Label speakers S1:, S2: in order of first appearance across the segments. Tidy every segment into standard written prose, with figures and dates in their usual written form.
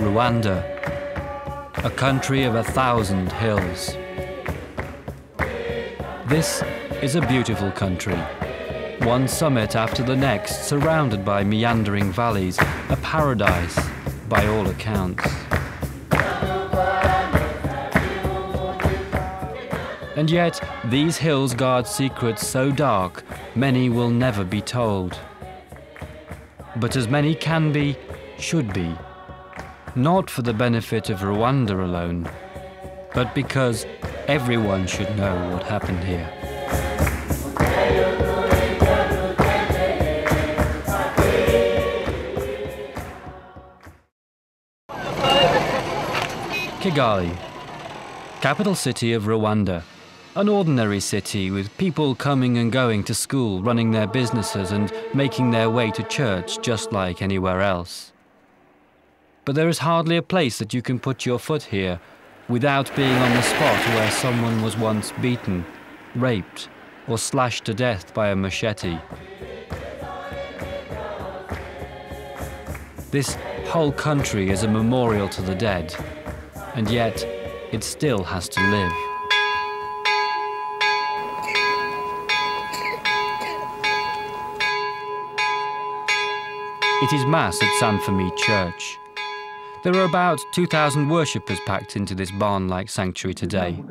S1: Rwanda, a country of 1,000 hills. This is a beautiful country, one summit after the next, surrounded by meandering valleys, a paradise by all accounts. And yet, these hills guard secrets so dark, many will never be told. But as many can be, should be. Not for the benefit of Rwanda alone, but because everyone should know what happened here. Kigali, capital city of Rwanda. An ordinary city with people coming and going to school, running their businesses and making their way to church just like anywhere else. But there is hardly a place that you can put your foot here without being on the spot where someone was once beaten, raped, or slashed to death by a machete. This whole country is a memorial to the dead, and yet it still has to live. It is Mass at Sanfami Church. There are about 2,000 worshippers packed into this barn-like sanctuary today.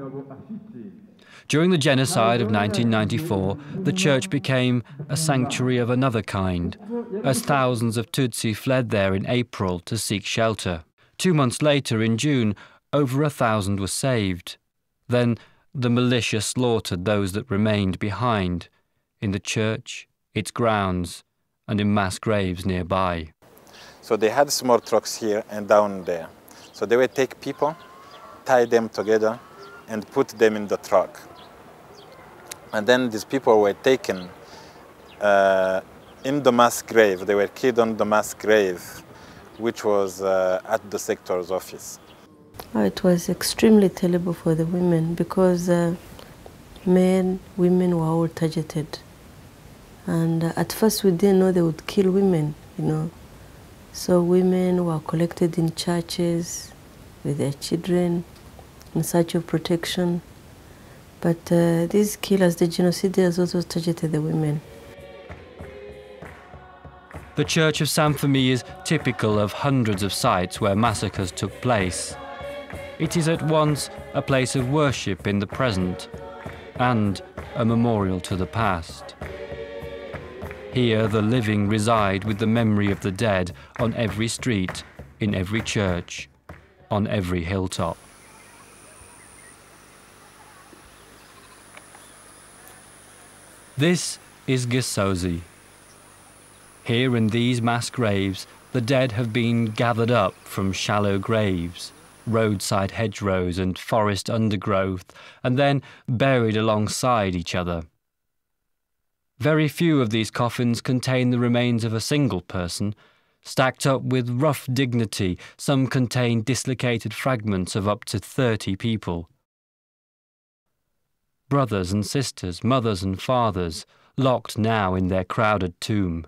S1: During the genocide of 1994, the church became a sanctuary of another kind, as thousands of Tutsi fled there in April to seek shelter. 2 months later, in June, over 1,000 were saved. Then the militia slaughtered those that remained behind, in the church, its grounds, and in mass graves nearby.
S2: So they had small trucks here and down there. So they would take people, tie them together, and put them in the truck. And then these people were taken in the mass grave. They were killed on the mass grave, which was at the sector's office.
S3: It was extremely terrible for the women because men, women were all targeted. And at first we didn't know they would kill women, you know. So women were collected in churches with their children in search of protection. But these killers, the genocidaires, also targeted the women.
S1: The Church of Sanfami is typical of hundreds of sites where massacres took place. It is at once a place of worship in the present and a memorial to the past. Here the living reside with the memory of the dead on every street, in every church, on every hilltop. This is Gisozi. Here in these mass graves, the dead have been gathered up from shallow graves, roadside hedgerows and forest undergrowth, and then buried alongside each other. Very few of these coffins contain the remains of a single person. Stacked up with rough dignity, some contain dislocated fragments of up to 30 people. Brothers and sisters, mothers and fathers, locked now in their crowded tomb.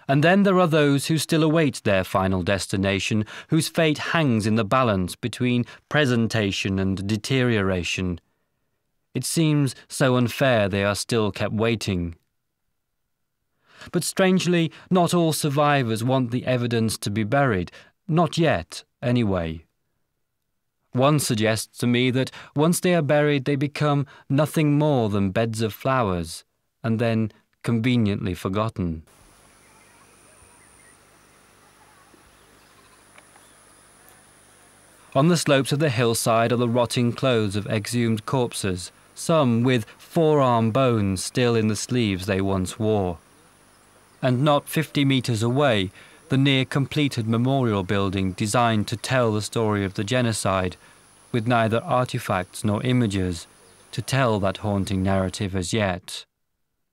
S1: And then there are those who still await their final destination, whose fate hangs in the balance between presentation and deterioration. It seems so unfair they are still kept waiting. But strangely, not all survivors want the evidence to be buried. Not yet, anyway. One suggests to me that once they are buried, they become nothing more than beds of flowers, and then conveniently forgotten. On the slopes of the hillside are the rotting clothes of exhumed corpses, some with forearm bones still in the sleeves they once wore. And not 50 meters away, the near-completed memorial building designed to tell the story of the genocide, with neither artifacts nor images to tell that haunting narrative as yet.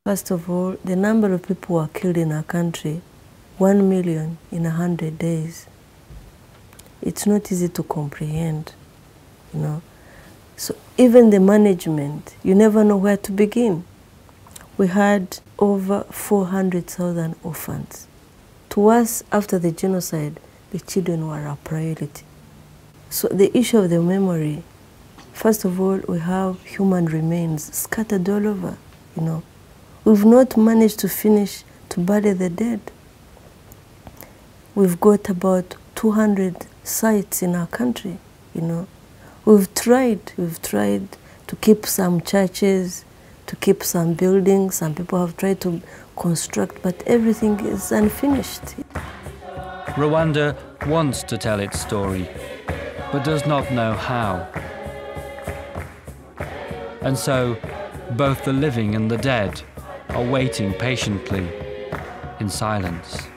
S3: First of all, the number of people who are killed in our country, 1 million in 100 days. It's not easy to comprehend, you know. So even the management, you never know where to begin. We had over 400,000 orphans To us, after the genocide, the children were a priority. So the issue of the memory, first of all, we have human remains scattered all over, you know. We've not managed to finish to bury the dead. We've got about 200 sites in our country, you know. We've tried to keep some churches, to keep some buildings. Some people have tried to construct, but everything is unfinished.
S1: Rwanda wants to tell its story, but does not know how. And so, both the living and the dead are waiting patiently in silence.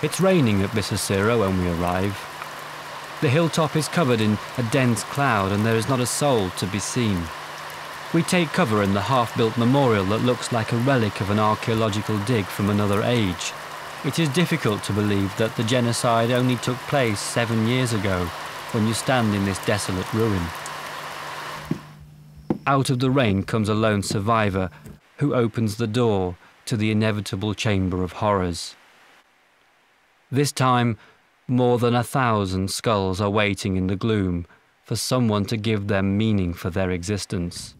S1: It's raining at Bisesero when we arrive. The hilltop is covered in a dense cloud and there is not a soul to be seen. We take cover in the half-built memorial that looks like a relic of an archaeological dig from another age. It is difficult to believe that the genocide only took place 7 years ago when you stand in this desolate ruin. Out of the rain comes a lone survivor who opens the door to the inevitable chamber of horrors. This time, more than 1,000 skulls are waiting in the gloom for someone to give them meaning for their existence.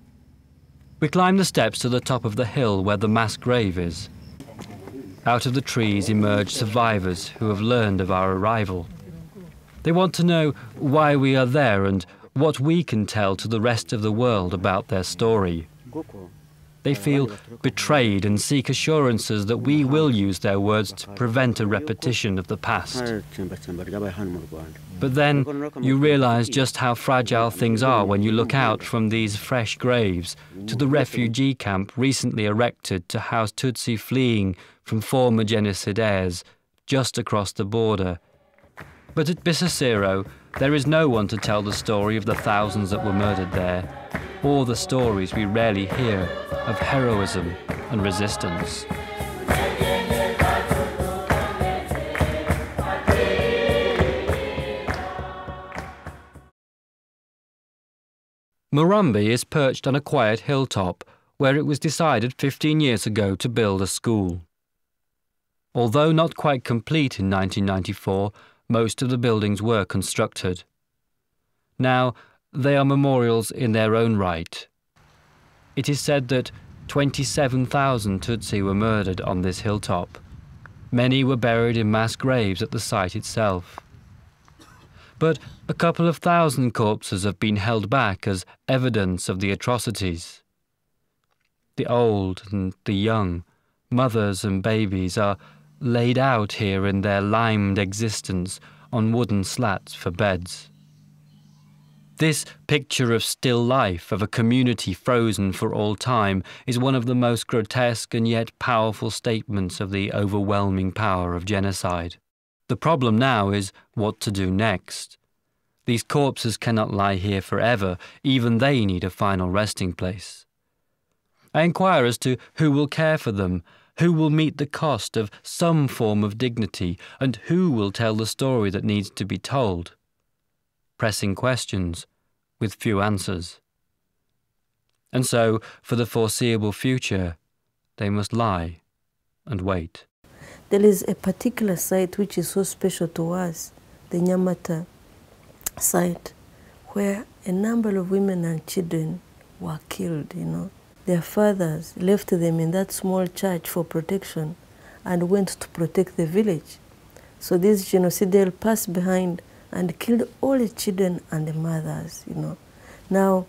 S1: We climb the steps to the top of the hill where the mass grave is. Out of the trees emerge survivors who have learned of our arrival. They want to know why we are there and what we can tell to the rest of the world about their story. They feel betrayed and seek assurances that we will use their words to prevent a repetition of the past. But then you realize just how fragile things are when you look out from these fresh graves to the refugee camp recently erected to house Tutsi fleeing from former genocidaires just across the border. But at Bisesero, there is no one to tell the story of the thousands that were murdered there, or the stories we rarely hear of heroism and resistance. Murambi is perched on a quiet hilltop where it was decided 15 years ago to build a school. Although not quite complete in 1994, most of the buildings were constructed. Now, they are memorials in their own right. It is said that 27,000 Tutsi were murdered on this hilltop. Many were buried in mass graves at the site itself. But a couple of thousand corpses have been held back as evidence of the atrocities. The old and the young, mothers and babies, are laid out here in their limed existence on wooden slats for beds. This picture of still life, of a community frozen for all time, is one of the most grotesque and yet powerful statements of the overwhelming power of genocide. The problem now is what to do next. These corpses cannot lie here forever. Even they need a final resting place. I inquire as to who will care for them, who will meet the cost of some form of dignity, and who will tell the story that needs to be told. Pressing questions with few answers. And so, for the foreseeable future, they must lie and wait.
S3: There is a particular site which is so special to us, the Nyamata site, where a number of women and children were killed, you know. Their fathers left them in that small church for protection and went to protect the village. So these genocidal passed behind and killed all the children and the mothers, you know. Now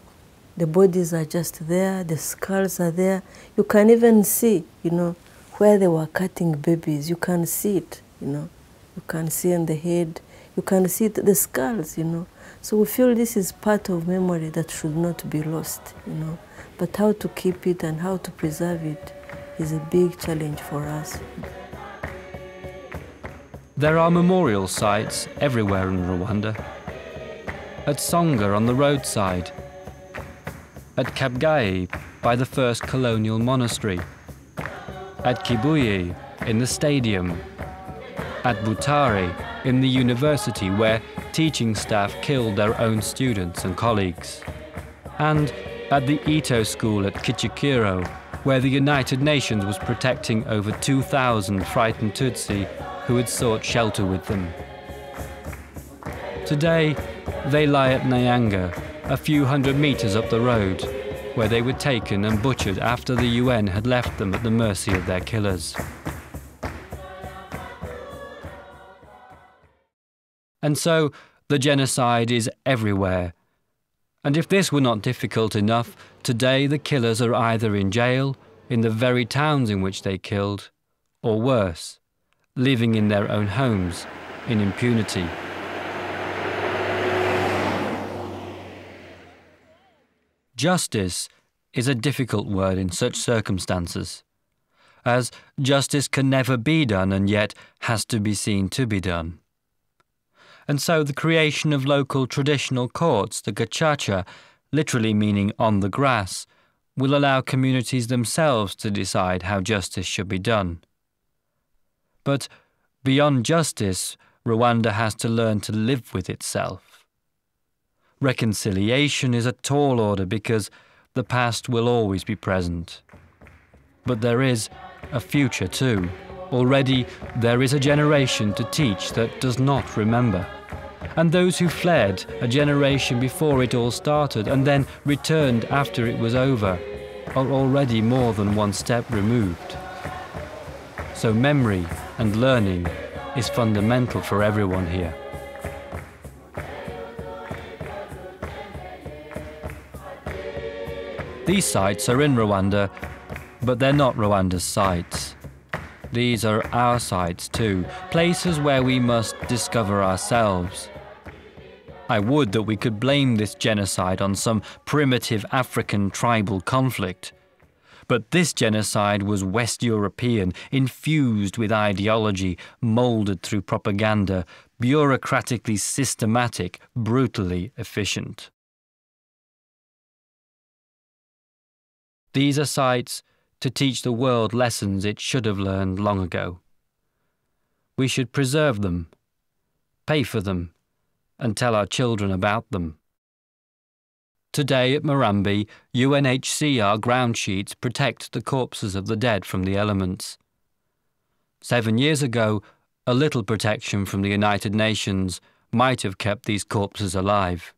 S3: the bodies are just there, the skulls are there. You can even see, you know, where they were cutting babies. You can see it, you know. You can see on the head, you can see the skulls, you know. So we feel this is part of memory that should not be lost, you know. But how to keep it and how to preserve it is a big challenge for us.
S1: There are memorial sites everywhere in Rwanda. At Songa on the roadside, at Kabgayi by the first colonial monastery, at Kibuye in the stadium, at Butare in the university where teaching staff killed their own students and colleagues, and at the Ito School at Kichikiro, where the United Nations was protecting over 2,000 frightened Tutsi who had sought shelter with them. Today, they lie at Nyanga, a few hundred meters up the road, where they were taken and butchered after the UN had left them at the mercy of their killers. And so, the genocide is everywhere. And if this were not difficult enough, today the killers are either in jail, in the very towns in which they killed, or worse, living in their own homes, in impunity. Justice is a difficult word in such circumstances, as justice can never be done and yet has to be seen to be done. And so the creation of local traditional courts, the gacaca, literally meaning on the grass, will allow communities themselves to decide how justice should be done. But beyond justice, Rwanda has to learn to live with itself. Reconciliation is a tall order because the past will always be present. But there is a future too. Already there is a generation to teach that does not remember. And those who fled a generation before it all started and then returned after it was over are already more than one step removed. So memory and learning is fundamental for everyone here. These sites are in Rwanda, but they're not Rwanda's sites. These are our sites too, places where we must discover ourselves. I would that we could blame this genocide on some primitive African tribal conflict. But this genocide was West European, infused with ideology, moulded through propaganda, bureaucratically systematic, brutally efficient. These are sites to teach the world lessons it should have learned long ago. We should preserve them, pay for them, and tell our children about them. Today at Murambi, UNHCR ground sheets protect the corpses of the dead from the elements. 7 years ago, a little protection from the United Nations might have kept these corpses alive.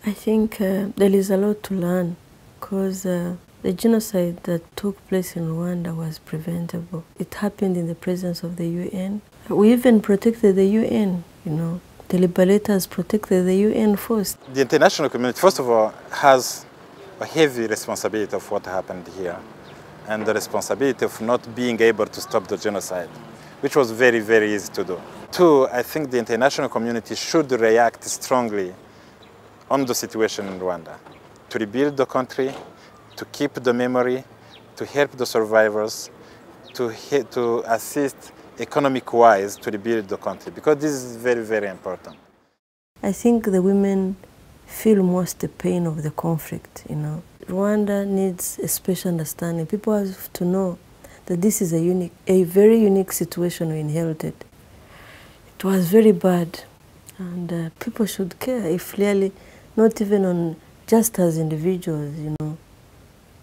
S3: I think there is a lot to learn, because the genocide that took place in Rwanda was preventable. It happened in the presence of the UN. We even protected the UN, you know. The liberators protected the UN first.
S2: The international community, first of all, has a heavy responsibility of what happened here and the responsibility of not being able to stop the genocide, which was very, very easy to do. Two, I think the international community should react strongly on the situation in Rwanda, to rebuild the country, to keep the memory, to help the survivors, to assist economic-wise to rebuild the country, because this is very, very important.
S3: I think the women feel most the pain of the conflict, you know. Rwanda needs a special understanding. People have to know that this is a very unique situation we inherited. It was very bad, and people should care, if really, not even on just as individuals, you know.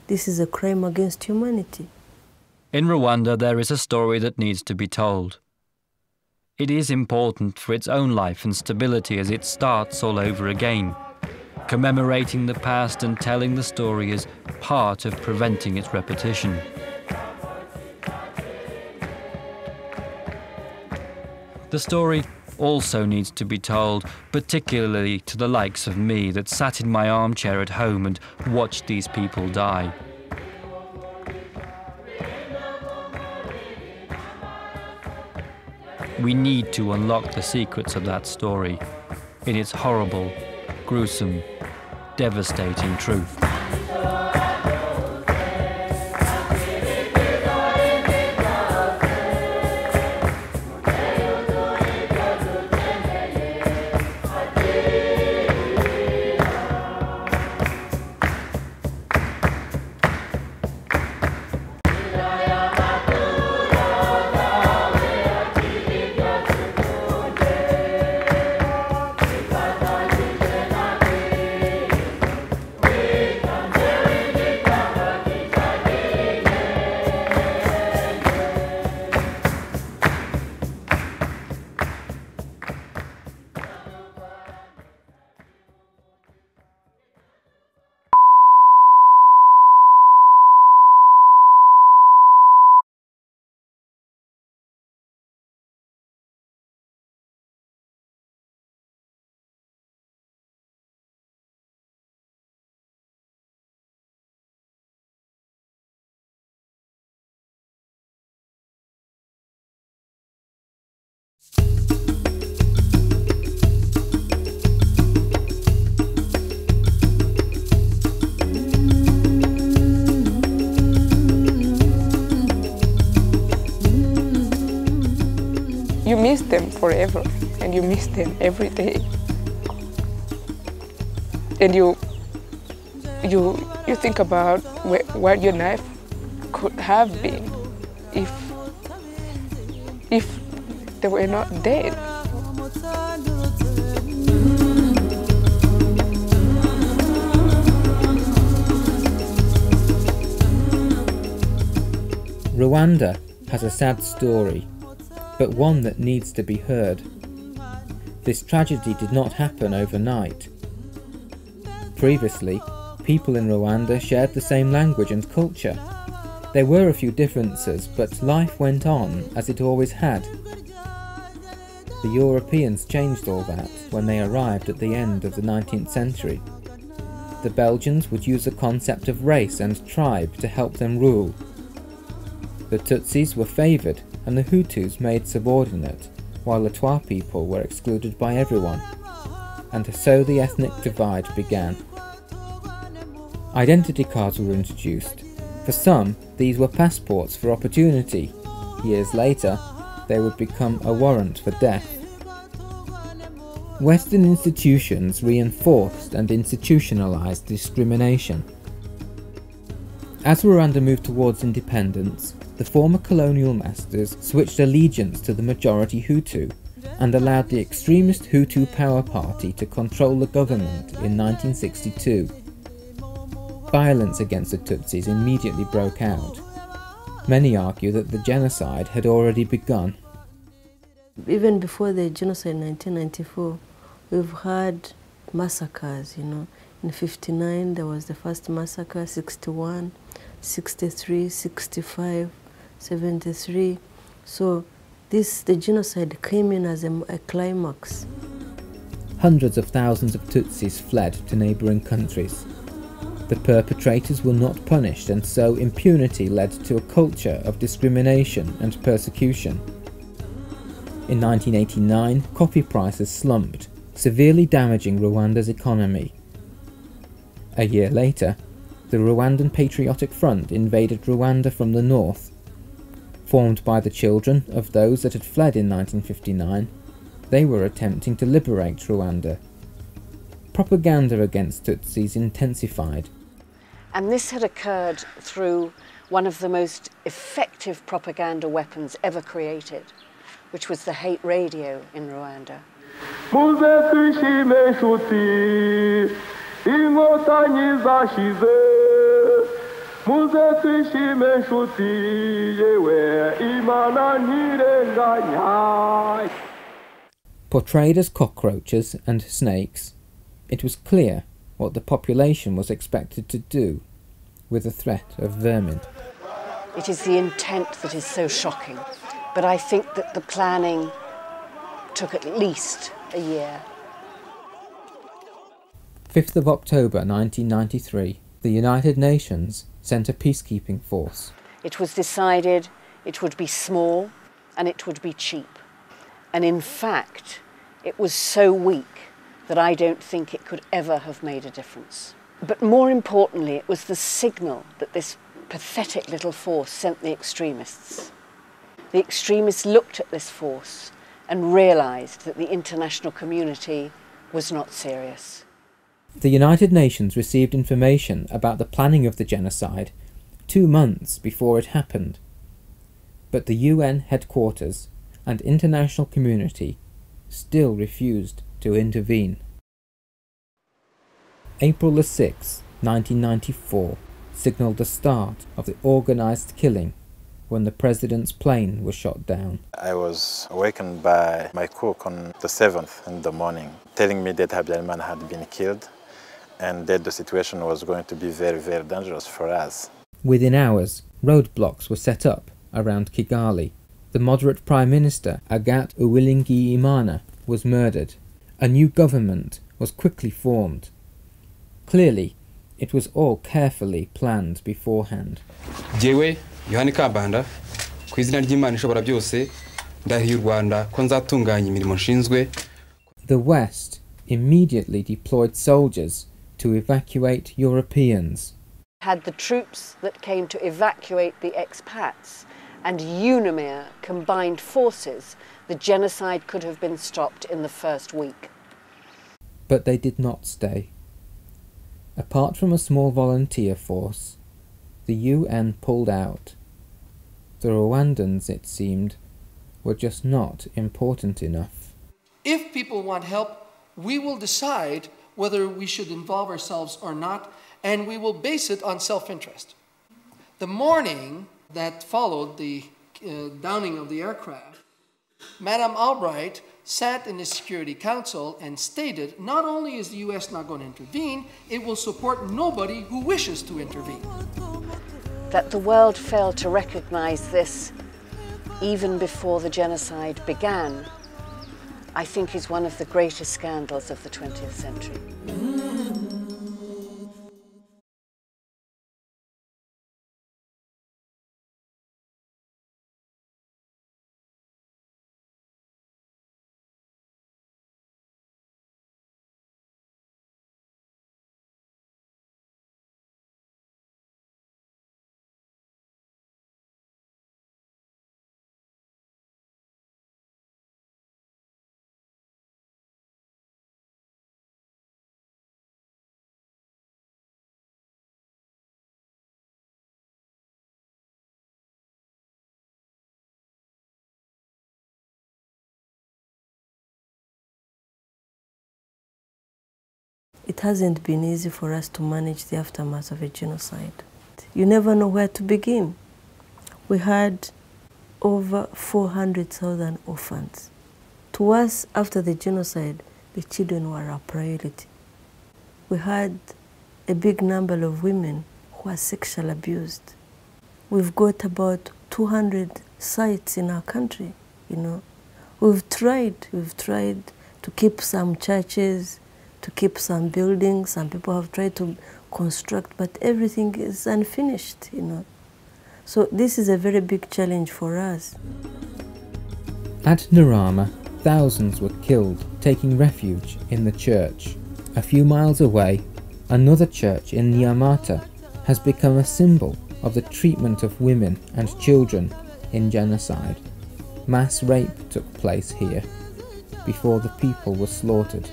S3: This is a crime against humanity.
S1: In Rwanda, there is a story that needs to be told. It is important for its own life and stability as it starts all over again. Commemorating the past and telling the story is part of preventing its repetition. The story also needs to be told, particularly to the likes of me that sat in my armchair at home and watched these people die. We need to unlock the secrets of that story in its horrible, gruesome, devastating truth.
S4: miss them forever, and you miss them every day. And you think about what your life could have been if they were not dead.
S5: Rwanda has a sad story, but one that needs to be heard. This tragedy did not happen overnight. Previously, people in Rwanda shared the same language and culture. There were a few differences, but life went on as it always had. The Europeans changed all that when they arrived at the end of the 19th century. The Belgians would use the concept of race and tribe to help them rule. The Tutsis were favoured and the Hutus made subordinate, while the Twa people were excluded by everyone. And so the ethnic divide began. Identity cards were introduced. For some, these were passports for opportunity. Years later, they would become a warrant for death. Western institutions reinforced and institutionalized discrimination. As Rwanda moved towards independence, the former colonial masters switched allegiance to the majority Hutu and allowed the extremist Hutu Power Party to control the government in 1962. Violence against the Tutsis immediately broke out. Many argue that the genocide had already begun.
S3: Even before the genocide in 1994, we've had massacres, you know. In 59 there was the first massacre, 61, 63, 65, 73. So the genocide came in as a climax.
S5: Hundreds of thousands of Tutsis fled to neighbouring countries. The perpetrators were not punished, and so impunity led to a culture of discrimination and persecution. In 1989, coffee prices slumped, severely damaging Rwanda's economy. A year later, the Rwandan Patriotic Front invaded Rwanda from the north. Formed by the children of those that had fled in 1959, they were attempting to liberate Rwanda. Propaganda against Tutsis intensified.
S6: And this had occurred through one of the most effective propaganda weapons ever created, which was the hate radio in Rwanda.
S5: Portrayed as cockroaches and snakes, it was clear what the population was expected to do with the threat of vermin.
S6: It is the intent that is so shocking, but I think that the planning took at least a year.
S5: 5th of October 1993, the United Nations sent a peacekeeping force.
S6: It was decided it would be small and it would be cheap. And in fact, it was so weak that I don't think it could ever have made a difference. But more importantly, it was the signal that this pathetic little force sent the extremists. The extremists looked at this force and realised that the international community was not serious.
S5: The United Nations received information about the planning of the genocide 2 months before it happened. But the UN headquarters and international community still refused to intervene. April the 6th, 1994, signalled the start of the organised killing when the president's plane was shot down.
S2: I was awakened by my cook on the 7th in the morning, telling me that Habyarimana had been killed and that the situation was going to be very, very dangerous for us.
S5: Within hours, roadblocks were set up around Kigali. The moderate Prime Minister, Agathe Uwilingiyimana, was murdered. A new government was quickly formed. Clearly, it was all carefully planned beforehand.
S7: Jewe, Yohani Kabanda, ku izina ry'Imana ishobora byose, ndahiye u Rwanda ko nzatunganya imirimo nshinzwe.
S5: The West immediately deployed soldiers to evacuate Europeans.
S6: Had the troops that came to evacuate the expats, and UNAMIR combined forces, the genocide could have been stopped in the first week.
S5: But they did not stay. Apart from a small volunteer force, the UN pulled out. The Rwandans, it seemed, were just not important enough.
S8: If people want help, we will decide whether we should involve ourselves or not, and we will base it on self-interest. The morning that followed the downing of the aircraft, Madame Albright sat in the Security Council and stated, not only is the US not going to intervene, it will support nobody who wishes to intervene.
S6: That the world failed to recognize this even before the genocide began, I think is one of the greatest scandals of the 20th century.
S3: It hasn't been easy for us to manage the aftermath of a genocide. You never know where to begin. We had over 400,000 orphans. To us, after the genocide, the children were our priority. We had a big number of women who are sexually abused. We've got about 200 sites in our country, you know. We've tried to keep some churches, to keep some buildings. Some people have tried to construct, but everything is unfinished, you know. So this is a very big challenge for us.
S5: At Ntarama, thousands were killed taking refuge in the church. A few miles away, another church in Nyamata has become a symbol of the treatment of women and children in genocide. Mass rape took place here before the people were slaughtered.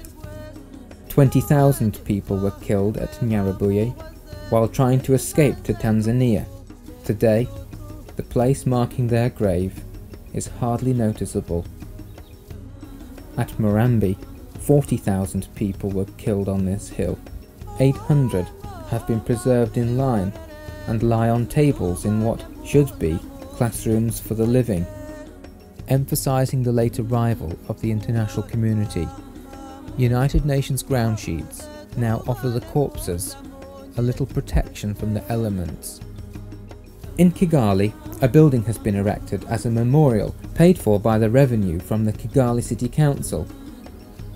S5: 20,000 people were killed at Nyarabuye while trying to escape to Tanzania. Today, the place marking their grave is hardly noticeable. At Murambi, 40,000 people were killed on this hill. 800 have been preserved in line and lie on tables in what should be classrooms for the living. Emphasizing the late arrival of the international community, United Nations ground sheets now offer the corpses a little protection from the elements. In Kigali, a building has been erected as a memorial paid for by the revenue from the Kigali City Council.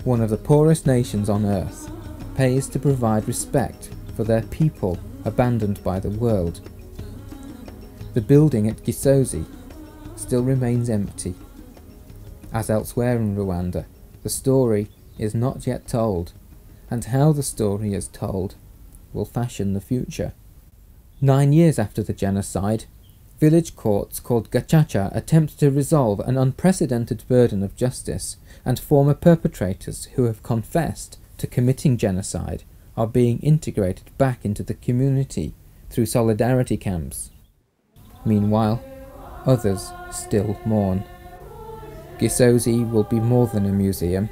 S5: One of the poorest nations on earth pays to provide respect for their people abandoned by the world. The building at Gisozi still remains empty. As elsewhere in Rwanda, the story is not yet told, and how the story is told will fashion the future. 9 years after the genocide, village courts called Gacaca attempt to resolve an unprecedented burden of justice, and former perpetrators who have confessed to committing genocide are being integrated back into the community through solidarity camps. Meanwhile, others still mourn. Gisozi will be more than a museum.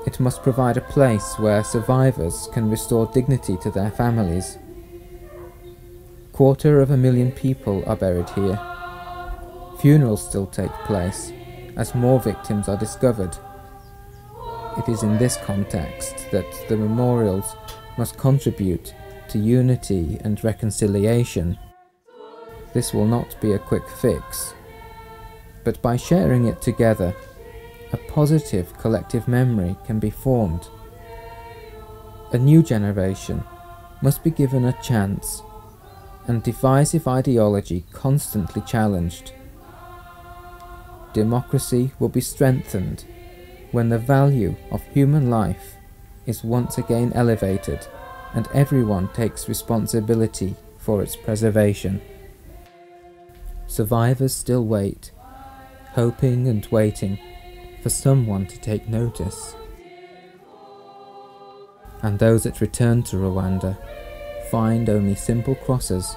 S5: It must provide a place where survivors can restore dignity to their families. 250,000 people are buried here. Funerals still take place as more victims are discovered. It is in this context that the memorials must contribute to unity and reconciliation. This will not be a quick fix, but by sharing it together, a positive collective memory can be formed. A new generation must be given a chance, and divisive ideology constantly challenged. Democracy will be strengthened when the value of human life is once again elevated and everyone takes responsibility for its preservation. survivors still wait, hoping and waiting for someone to take notice. And those that return to Rwanda find only simple crosses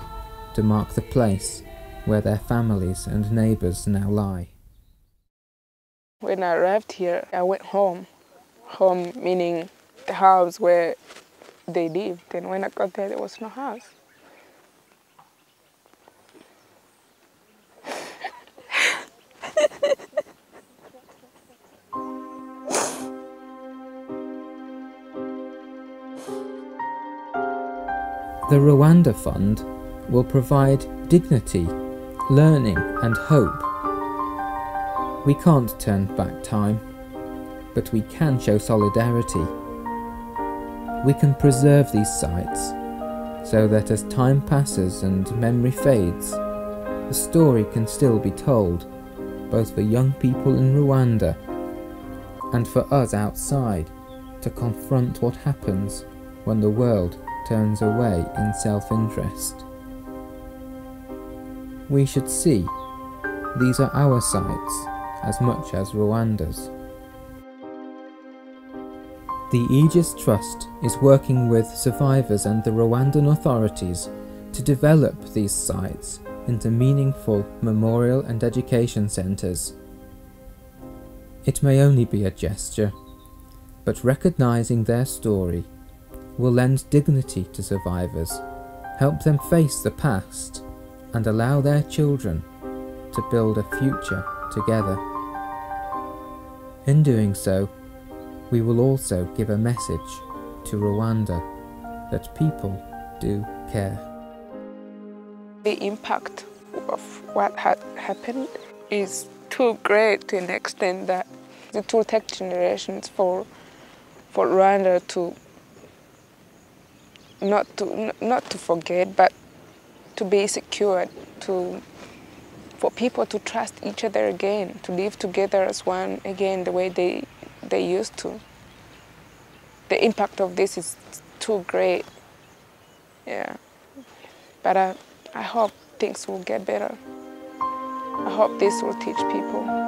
S5: to mark the place where their families and neighbours now lie.
S4: When I arrived here, I went home. Home meaning the house where they lived. And when I got there was no house.
S5: The Rwanda Fund will provide dignity, learning and hope. We can't turn back time, but we can show solidarity. We can preserve these sites so that as time passes and memory fades, the story can still be told, both for young people in Rwanda and for us outside to confront what happens when the world turns away in self-interest. We should see these are our sites as much as Rwanda's. The Aegis Trust is working with survivors and the Rwandan authorities to develop these sites into meaningful memorial and education centres. It may only be a gesture, but recognising their story will lend dignity to survivors, help them face the past, and allow their children to build a future together. In doing so, we will also give a message to Rwanda that people do care.
S4: The impact of what had happened is too great to an extent that it will take generations for Rwanda to not to forget, but to be secured, for people to trust each other again, to live together as one again the way they used to. The impact of this is too great, yeah. But I hope things will get better. I hope this will teach people.